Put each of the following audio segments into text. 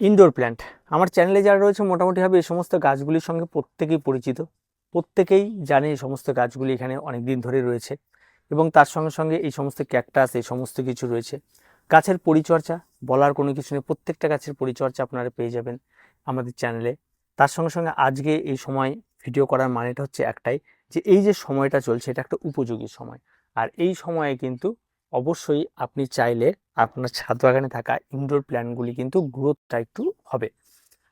Indoor plant আমার চ্যানেলে যারা রয়েছে মোটামুটিভাবে এই সমস্ত গাছগুলির সঙ্গে প্রত্যেকেই পরিচিত, প্রত্যেকেই জানে এই সমস্ত গাছগুলি এখানে অনেক দিন ধরে রয়েছে এবং তার সঙ্গে সঙ্গে এই সমস্ত ক্যাকটাস এই সমস্ত কিছু রয়েছে। গাছের পরিচর্যা বলার কোনো কিছু নেই, প্রত্যেকটা গাছের পরিচর্যা আপনারা পেয়ে যাবেন আমাদের চ্যানেলে। তার সঙ্গে সঙ্গে আজকে এই সময় ভিডিও করার মানেটা হচ্ছে একটাই, যে এই যে সময়টা চলছে এটা একটা উপযোগী সময়। আর এই সময়ে কিন্তু অবশ্যই আপনি চাইলে আপনার ছাদ বাগানে থাকা ইনডোর প্ল্যান্টগুলি কিন্তু গ্রোথটা একটু হবে।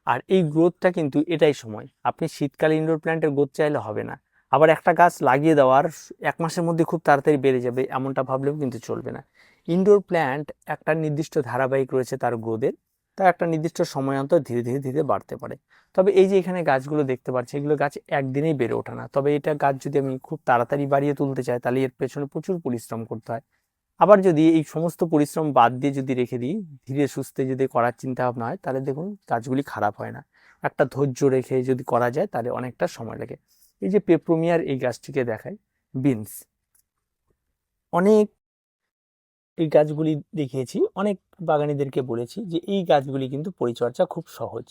আর এই গ্রোথটা কিন্তু এটাই সময়, আপনি শীতকালে ইনডোর প্ল্যান্টের গ্রোথ চাইলে হবে না। আবার একটা গাছ লাগিয়ে দেওয়ার 1 মাসের মধ্যে খুব তাড়াতাড়ি বেড়ে যাবে এমনটা ভাবলেও কিন্তু চলবে না। ইনডোর প্ল্যান্ট একটা নির্দিষ্ট ধারাবাহিক রয়েছে তার গ্রোথের, তা একটা নির্দিষ্ট সময় অন্তর ধীরে ধীরে ধীরে বাড়তে পারে। তবে এই যে এখানে গাছগুলো দেখতে পাচ্ছি এগুলো গাছ একদিনেই বেড়ে ওঠে না, তবে এটা গাছ যদি আমি খুব তাড়াতাড়ি বাড়িয়ে তুলতে চাই তাহলে এর পেছনে প্রচুর পরিশ্রম করতে হয়। আবার যদি এই সমস্ত পরিশ্রম বাদ দিয়ে যদি রেখে দিই, ধীরে সুস্থে যদি করার চিন্তা ভাবনা হয়, তাহলে দেখুন গাছগুলি খারাপ হয় না। একটা ধৈর্য রেখে যদি করা যায় তাহলে অনেকটা সময় লাগে। এই যে পেপ্রোমিয়ার এই গাছটিকে দেখায়, বিনস, অনেক এই গাছগুলি দেখিয়েছি, অনেক বাগানীদেরকে বলেছি যে এই গাছগুলি কিন্তু পরিচর্যা খুব সহজ,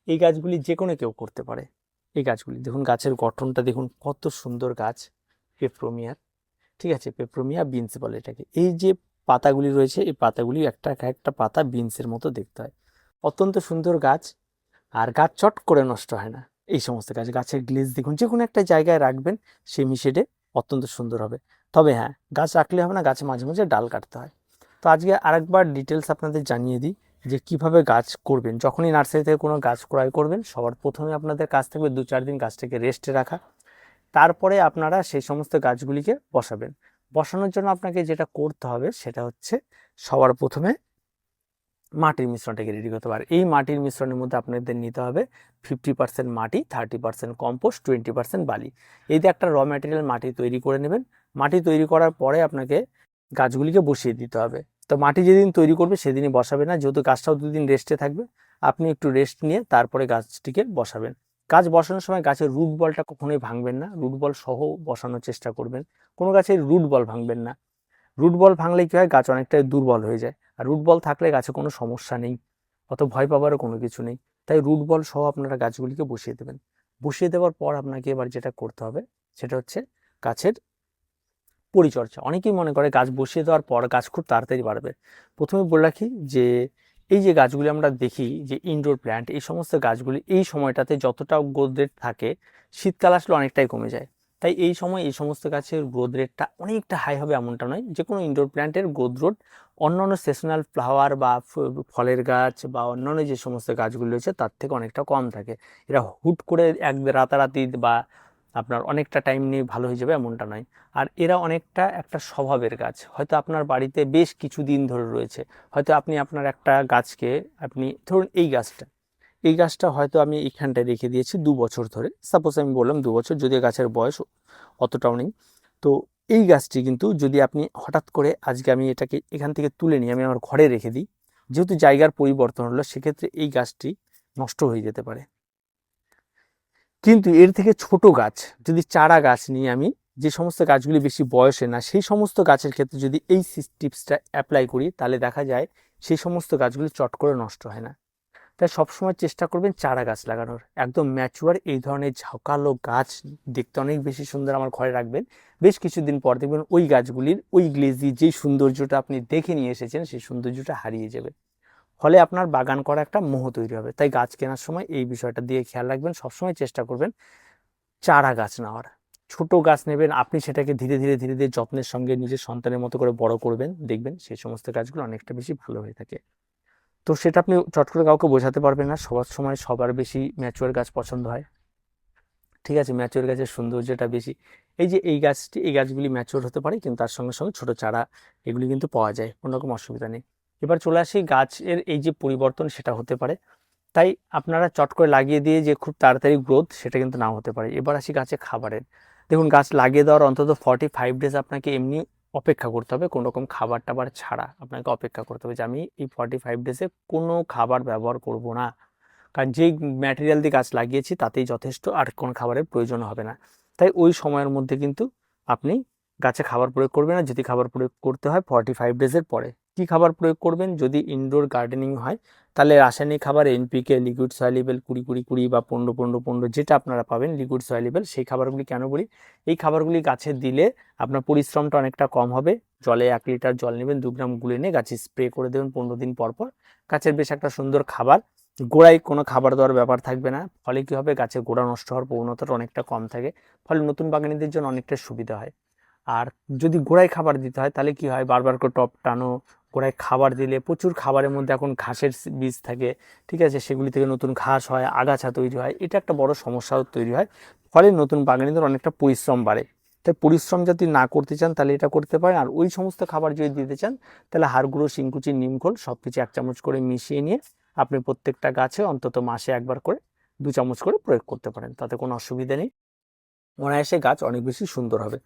এই গাছগুলি যে কোনো কেউ করতে পারে। এই গাছগুলি দেখুন, গাছের গঠনটা দেখুন কত সুন্দর গাছ, পেপ্রোমিয়ার, ঠিক আছে, পেপ্রোমিয়া বিনস বলে এটাকে। এই যে পাতাগুলি রয়েছে এই পাতাগুলি একটা একটা পাতা বিনসের মতো দেখতে হয়, অত্যন্ত সুন্দর গাছ। আর গাছ চট করে নষ্ট হয় না। এই সমস্ত গাছ, গাছের গ্লেজ দেখুন, যে কোনো একটা জায়গায় রাখবেন সেমি শেডে অত্যন্ত সুন্দর হবে। তবে হ্যাঁ, গাছ রাখলে হবে না, গাছে মাঝে মাঝে ডাল কাটতে হয়। তো আজকে আরেকবার ডিটেলস আপনাদের জানিয়ে দিই যে কিভাবে গাছ করবেন। যখনই নার্সারি থেকে কোনো গাছ ক্রয় করবেন সবার প্রথমে আপনাদের কাছ থেকে 2-4 দিন গাছটাকে রেস্টে রাখা, তারপরে আপনারা সেই সমস্ত গাছগুলিকে বসাবেন। বসানোর জন্য আপনাকে যেটা করতে হবে সেটা হচ্ছে সবার প্রথমে মাটির মিশ্রণটাকে রেডি করতে পারে। এই মাটির মিশ্রণের মধ্যে আপনাদের নিতে হবে 50% মাটি, 30% কম্পোস্ট, 20% বালি। এই যে একটা র ম্যাটেরিয়াল মাটি তৈরি করে নেবেন। মাটি তৈরি করার পরে আপনাকে গাছগুলিকে বসিয়ে দিতে হবে। তো মাটি যেদিন তৈরি করবে সেদিনই বসাবে না, যেহেতু গাছটাও 2 দিন রেস্টে থাকবে, আপনি একটু রেস্ট নিয়ে তারপরে গাছটিকে বসাবেন। গাছ বসানোর সময় গাছের রুট বলটা কখনোই ভাঙবেন না, রুট বল সহ বসানোর চেষ্টা করবেন। কোনো গাছের রুট বল ভাঙবেন না। রুট বল ভাঙলে কি হয়, গাছ অনেকটাই দুর্বল হয়ে যায়। আর রুট বল থাকলে গাছে কোনো সমস্যা নেই, অত ভয় পাবারও কোনো কিছু নেই। তাই রুট বল সহ আপনারা গাছগুলিকে বসিয়ে দেবেন। বসিয়ে দেওয়ার পর আপনাকে এবার যেটা করতে হবে সেটা হচ্ছে গাছের পরিচর্যা। অনেকেই মনে করে গাছ বসিয়ে দেওয়ার পর গাছ খুব তাড়াতাড়ি বাড়বে। প্রথমে বলে রাখি যে এই যে গাছগুলি আমরা দেখি যে ইনডোর প্ল্যান্ট, এই সমস্ত গাছগুলি এই সময়টাতে যতটা গ্রোথ রেট থাকে শীতকাল আসলে অনেকটাই কমে যায়। তাই এই সময় এই সমস্ত গাছের গ্রোথ রেটটা অনেকটা হাই হবে এমনটা নয়। যে কোনো ইনডোর প্ল্যান্টের গ্রোথ রেট অন্যান্য সেসনাল ফ্লাওয়ার বা ফলের গাছ বা অন্যান্য যে সমস্ত গাছগুলি রয়েছে তার থেকে অনেকটা কম থাকে। এরা হুট করে এক রাতারাতি বা আপনার অনেকটা টাইম নিয়ে ভালো হয়ে যাবে এমনটা নয়। আর এরা অনেকটা একটা স্বভাবের গাছ, হয়তো আপনার বাড়িতে বেশ কিছু দিন ধরে রয়েছে। হয়তো আপনি আপনার একটা গাছকে, আপনি ধরুন এই গাছটা হয়তো আমি এখানটায় রেখে দিয়েছি 2 বছর ধরে, সাপোজ আমি বললাম 2 বছর, যদি গাছের বয়স অতটাও নেই। তো এই গাছটি কিন্তু যদি আপনি হঠাৎ করে আজকে আমি এটাকে এখান থেকে তুলে নিয়ে আমি আমার ঘরে রেখে দিই, যেহেতু জায়গার পরিবর্তন হলো সেক্ষেত্রে এই গাছটি নষ্ট হয়ে যেতে পারে। কিন্তু এর থেকে ছোট গাছ, যদি চারা গাছ নিয়ে আমি, যে সমস্ত গাছগুলি বেশি বয়সে না সেই সমস্ত গাছের ক্ষেত্রে যদি এই টিপসটা অ্যাপ্লাই করি তাহলে দেখা যায় সেই সমস্ত গাছগুলি চট করে নষ্ট হয় না। তাই সবসময় চেষ্টা করবেন চারা গাছ লাগানোর, একদম ম্যাচুয়ার এই ধরনের ঝাঁকালো গাছ দেখতে অনেক বেশি সুন্দর আমার ঘরে রাখবেন। বেশ কিছুদিন পর দেখবেন ওই গাছগুলির ওই গ্লেজি যেই সৌন্দর্যটা আপনি দেখে নিয়ে এসেছেন সেই সৌন্দর্যটা হারিয়ে যাবে। ফলে আপনার বাগান করা একটা মোহ তৈরি হবে। তাই গাছ কেনার সময় এই বিষয়টা দিয়ে খেয়াল রাখবেন, সবসময় চেষ্টা করবেন চারা গাছ নেওয়ার। ছোট গাছ নেবেন, আপনি সেটাকে ধীরে ধীরে ধীরে ধীরে যত্নের সঙ্গে নিজের সন্তানের মতো করে বড় করবেন, দেখবেন সেই সমস্ত গাছগুলো অনেকটা বেশি ভালো হয়ে থাকে। তো সেটা আপনি চট করে কাউকে বোঝাতে পারবেন না, সবার সময় সবার বেশি ম্যাচিওর গাছ পছন্দ হয়। ঠিক আছে, ম্যাচিওর গাছের সৌন্দর্যটা বেশি। এই যে এই গাছটি, এই গাছগুলি ম্যাচিওর হতে পারে কিন্তু তার সঙ্গে সঙ্গে ছোট চারা এগুলি কিন্তু পাওয়া যায়, কোনো রকম অসুবিধা নেই। এবার চলে আসি গাছের এই যে পরিবর্তন সেটা হতে পারে, তাই আপনারা চট করে লাগিয়ে দিয়ে যে খুব তাড়াতাড়ি গ্রোথ সেটা কিন্তু নাও হতে পারে। এবার আসি গাছে খাবারের। দেখুন, গাছ লাগিয়ে দেওয়ার অন্তত 45 ডেজ আপনাকে এমনি অপেক্ষা করতে হবে, কোনো রকম খাবার টাবার ছাড়া আপনাকে অপেক্ষা করতে হবে যে আমি এই 45 ডেজে কোনো খাবার ব্যবহার করব না। কারণ যেই ম্যাটেরিয়াল দিয়ে গাছ লাগিয়েছি তাতেই যথেষ্ট, আর কোনো খাবারের প্রয়োজন হবে না। তাই ওই সময়ের মধ্যে কিন্তু আপনি গাছে খাবার প্রয়োগ করবেন না। যদি খাবার প্রয়োগ করতে হয় 45 ডেজের পরে। কি খাবার প্রয়োগ করবেন, যদি ইনডোর গার্ডেনিং হয় তাহলে রাসায়নিক খাবার এনপিকে, লিকুইড সয়েলেবল 20-20-20 বা 15-15-15 যেটা আপনারা পাবেন লিকুইড সয়েলেবল, সেই খাবারগুলি কেন বলি, এই খাবারগুলি গাছে দিলে আপনার পরিশ্রমটা অনেকটা কম হবে। জলে 1 লিটার জল নেবেন, 2 গ্রাম গুলে নিয়ে গাছে স্প্রে করে দেবেন 15 দিন পর পর। গাছের বেশ একটা সুন্দর খাবার, গোড়ায় কোনো খাবার দেওয়ার ব্যাপার থাকবে না, ফলে কি হবে, গাছের গোড়া নষ্ট হওয়ার প্রবণতাটা অনেকটা কম থাকে, ফলে নতুন বাগানীদের জন্য অনেকটা সুবিধা হয়। আর যদি গোড়ায় খাবার দিতে হয় তাহলে কি হয়, বারবার করে টপ টানো, গোড়ায় খাবার দিলে প্রচুর খাবারের মধ্যে এখন ঘাসের বীজ থাকে, ঠিক আছে, সেগুলি থেকে নতুন ঘাস হয়, আগাছা তৈরি হয়, এটা একটা বড় সমস্যা তৈরি হয়, ফলে নতুন বাগানীদের অনেকটা পরিশ্রম বাড়ে। তাই পরিশ্রম যদি না করতে চান তাহলে এটা করতে পারেন। আর ওই সমস্ত খাবার যদি দিতে চান তাহলে হাড় গুঁড়ো, শিংকুচি, নিমখোল সব কিছু 1 চামচ করে মিশিয়ে নিয়ে আপনি প্রত্যেকটা গাছে অন্তত মাসে একবার করে 2 চামচ করে প্রয়োগ করতে পারেন, তাতে কোনো অসুবিধা নেই, অনায়াসে গাছ অনেক বেশি সুন্দর হবে।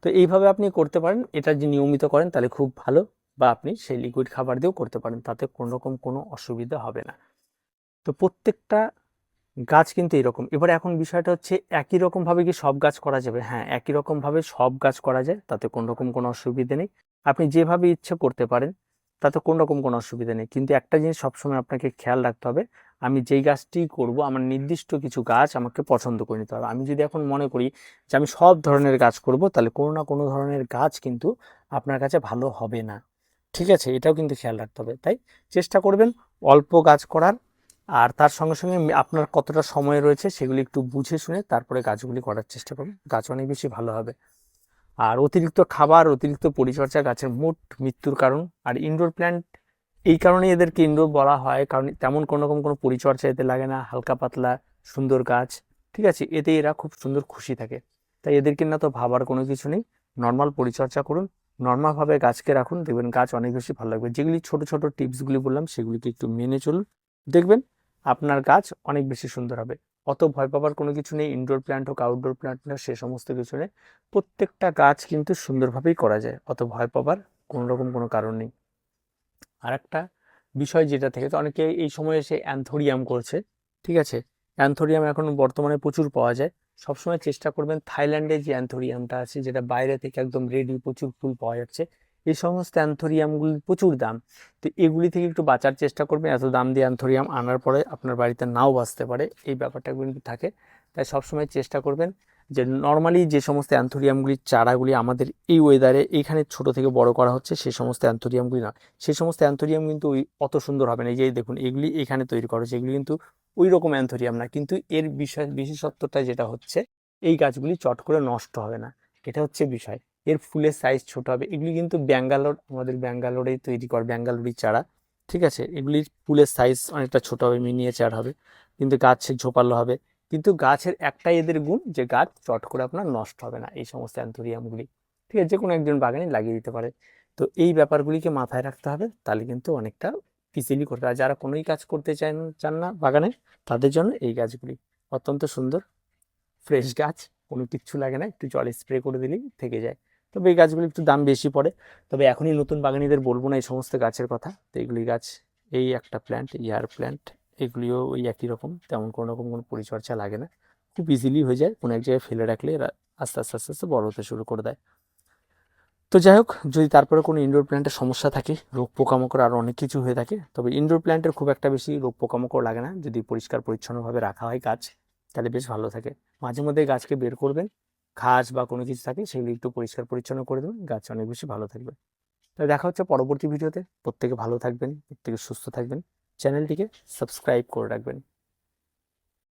তো এইভাবে আপনি করতে পারেন, এটা যে নিয়মিত করেন তাহলে খুব ভালো, বা আপনি সেই লিকুইড খাবার দিয়েও করতে পারেন, তাতে কোনো রকম কোনো অসুবিধা হবে না। তো প্রত্যেকটা গাছ কিন্তু এরকম। এবারে এখন বিষয়টা হচ্ছে একই রকমভাবে কি সব গাছ করা যাবে? হ্যাঁ, একই রকমভাবে সব গাছ করা যায়, তাতে কোনো রকম কোনো অসুবিধা নেই। আপনি যেভাবে ইচ্ছে করতে পারেন, তাতে কোনো রকম কোনো অসুবিধা নেই। কিন্তু একটা জিনিস সবসময় আপনাকে খেয়াল রাখতে হবে, আমি যেই গাছটি করব আমার নির্দিষ্ট কিছু গাছ আমাকে পছন্দ করে নিতে হবে। আমি যদি এখন মনে করি যে আমি সব ধরনের গাছ করব, তাহলে কোনো না কোনো ধরনের গাছ কিন্তু আপনার কাছে ভালো হবে না, ঠিক আছে, এটাও কিন্তু খেয়াল রাখতে হবে। তাই চেষ্টা করবেন অল্প গাছ করার, আর তার সঙ্গে সঙ্গে আপনার কতটা সময় রয়েছে সেগুলি একটু বুঝে শুনে তারপরে গাছগুলি করার চেষ্টা করুন, গাছ অনেক বেশি ভালো হবে। আর অতিরিক্ত খাবার, অতিরিক্ত পরিচর্যা গাছের মোট মৃত্যুর কারণ। আর ইনডোর প্ল্যান্ট এই কারণেই এদেরকে ইনডোর বলা হয়, কারণ তেমন কোনো রকম কোনো পরিচর্যা এতে লাগে না, হালকা পাতলা সুন্দর গাছ, ঠিক আছে, এতে এরা খুব সুন্দর খুশি থাকে। তাই এদেরকে না তো ভাবার কোনো কিছু নেই, নর্মাল পরিচর্যা করুন, নর্মালভাবে গাছকে রাখুন, দেখবেন গাছ অনেক বেশি ভালো লাগবে। যেগুলি ছোট ছোট টিপসগুলি বললাম সেগুলিকে একটু মেনে চলুন, দেখবেন আপনার গাছ অনেক বেশি সুন্দর হবে। অত ভয় পাবার কোনো কিছু নেই, ইনডোর প্ল্যান্ট হোক আউটডোর প্ল্যান্ট হোক সে সমস্ত কিছু নেই, প্রত্যেকটা গাছ কিন্তু সুন্দরভাবেই করা যায়, অত ভয় পাবার কোনো রকম কোনো কারণ নেই। আর একটা বিষয় যেটা থেকে, তো অনেকে এই সময় এসে অ্যান্থোরিয়াম করছে, ঠিক আছে, অ্যান্থোরিয়াম এখন বর্তমানে প্রচুর পাওয়া যায়। সবসময় চেষ্টা করবেন থাইল্যান্ডে যে অ্যান্থোরিয়ামটা আছে, যেটা বাইরে থেকে একদম রেডি প্রচুর ফুল পাওয়া যাচ্ছে, এই সমস্ত অ্যান্থোরিয়ামগুলি প্রচুর দাম। তো এগুলি থেকে একটু বাঁচার চেষ্টা করবেন, এত দাম দিয়ে অ্যান্থোরিয়াম আনার পরে আপনার বাড়িতে নাও বাঁচতে পারে, এই ব্যাপারটা কিন্তু থাকে। তাই সবসময় চেষ্টা করবেন যে নর্মালি যে সমস্ত অ্যান্থোরিয়ামগুলির চারাগুলি আমাদের এই ওয়েদারে এইখানে ছোট থেকে বড় করা হচ্ছে, সেই সমস্ত অ্যান্থোরিয়ামগুলি না, সেই সমস্ত অ্যান্থোরিয়াম কিন্তু ওই অত সুন্দর হবে না। এই যে দেখুন এগুলি এখানে তৈরি করা হচ্ছে, এগুলি কিন্তু ওই রকম অ্যান্থোরিয়াম না, কিন্তু এর বিশেষত্বটা যেটা হচ্ছে এই গাছগুলি চট করে নষ্ট হবে না, এটা হচ্ছে বিষয়। এর ফুলের সাইজ ছোট হবে, এগুলি কিন্তু ব্যাঙ্গালোর, আমাদের ব্যাঙ্গালোরেই তৈরি করে, ব্যাঙ্গালোরি চারা, ঠিক আছে, এগুলির ফুলের সাইজ অনেকটা ছোট হবে, মিনিয়েচার হবে, কিন্তু গাছ ঝোপালো হবে। কিন্তু গাছের একটাই এদের গুণ যে গাছ চট করে আপনার নষ্ট হবে না, এই সমস্ত অ্যান্থোরিয়ামগুলি, ঠিক আছে, যে কোনো একজন বাগানে লাগিয়ে দিতে পারে। তো এই ব্যাপারগুলিকে মাথায় রাখতে হবে, তাহলে কিন্তু অনেকটা ইজিলি করতে। আর যারা কোনোই কাজ করতে চান না বাগানে, তাদের জন্য এই গাছগুলি অত্যন্ত সুন্দর, ফ্রেশ গাছ, কোনো কিচ্ছু লাগে না, একটু জল স্প্রে করে দিলেই থেকে যায়। তবে এই গাছগুলি একটু দাম বেশি পড়ে, তবে এখনই নতুন বাগানীদের বলবো না এই সমস্ত গাছের কথা। তো এইগুলি গাছ, এই একটা প্ল্যান্ট, ইয়ার প্ল্যান্ট, এগুলিও ওই একই রকম, তেমন কোনো রকম কোনো পরিচর্যা লাগে না, খুব ইজিলি হয়ে যায়, কোনো এক জায়গায় ফেলে রাখলে এরা আস্তে আস্তে আস্তে আস্তে বড় হতে শুরু করে দেয়। তো যাই হোক, যদি তারপরে কোনো ইনডোর প্ল্যান্টের সমস্যা থাকে, রোগ পোকামাকড় আরও অনেক কিছু হয়ে থাকে, তবে ইনডোর প্ল্যান্টের খুব একটা বেশি রোগ পোকামাকড় লাগে না, যদি পরিষ্কার পরিচ্ছন্নভাবে রাখা হয় গাছ, তাহলে বেশ ভালো থাকে। মাঝে মধ্যে গাছকে বের করবেন, ঘাস বা কোনো কিছু থাকে সেগুলি একটু পরিষ্কার পরিচ্ছন্ন করে দেবেন, গাছ অনেক বেশি ভালো থাকবে। তাই দেখা হচ্ছে পরবর্তী ভিডিওতে, প্রত্যেকে ভালো থাকবেন, প্রত্যেকে সুস্থ থাকবেন, চ্যানেলটিকে সাবস্ক্রাইব করে রাখবেন।